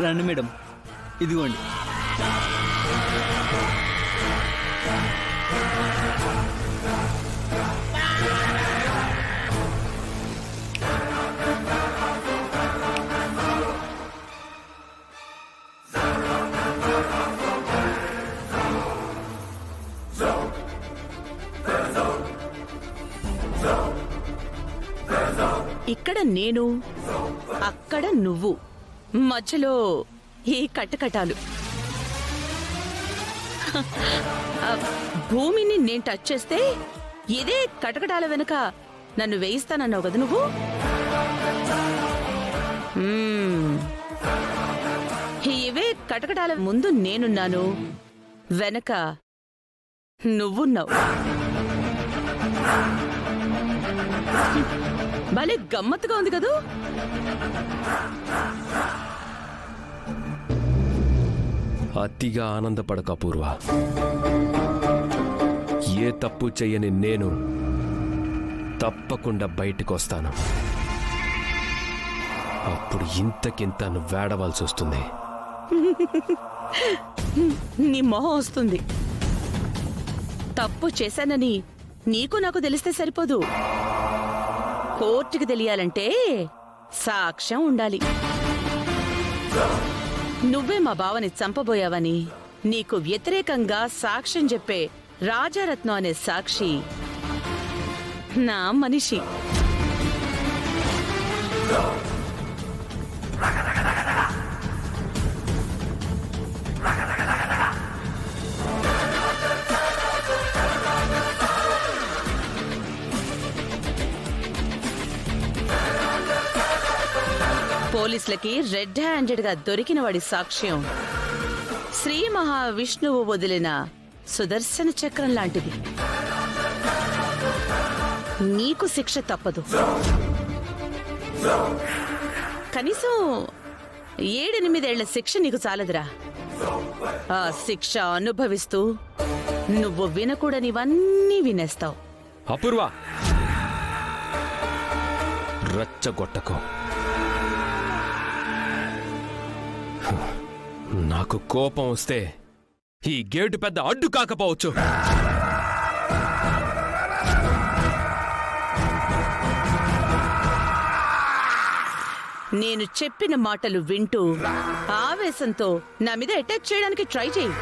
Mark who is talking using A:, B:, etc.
A: రండి మేడం, ఇదిగోండి.
B: ఇక్కడ నేను, అక్కడ నువ్వు, మధ్యలో ఈ కట్టకటాలు. భూమిని నేను టచ్ చేస్తే ఇదే కటకటాల వెనుక నన్ను వేయిస్తానన్నావు కదా నువ్వు. ఇవే కటకటాల ముందు నేనున్నాను, వెనక నువ్వున్నావు. భలే గమ్మత్తుగా ఉంది కదూ.
C: అతిగా ఆనందపడక పూర్వ. ఏ తప్పు చెయ్యని నేను తప్పకుండా బయటికొస్తాను. అప్పుడు ఇంతకింత నువ్వు వేడవలసి వస్తుంది.
B: నీ మొహం వస్తుంది. తప్పు చేశానని నీకు నాకు తెలిస్తే సరిపోదు. కోర్టుకి తెలియాలంటే సాక్ష్యం ఉండాలి. నువ్వే మా బావని చంపబోయావని నీకు వ్యతిరేకంగా సాక్ష్యం చెప్పే రాజారత్నం అనే సాక్షి నా మనిషి. పోలీసులకి రెడ్ హ్యాండెడ్ గా దొరికిన వాడి సాక్ష్యం శ్రీ మహావిష్ణువు వదిలిన సుదర్శన చక్రం లాంటిది. నీకు శిక్ష తప్పదు. కనీసం 7-8 ఏళ్ల శిక్ష నీకు చాలదురా. ఆ శిక్ష అనుభవిస్తూ నువ్వు వినకూడనివన్నీ వినేస్తావు.
C: అపూర్వ, రచ్చగొట్టకు. నాకు కోపం వస్తే ఈ గేటు పెద్ద అడ్డు కాకపోవచ్చు.
B: నేను చెప్పిన మాటలు వింటూ ఆవేశంతో నా మీద అటాక్ చేయడానికి ట్రై చేయి.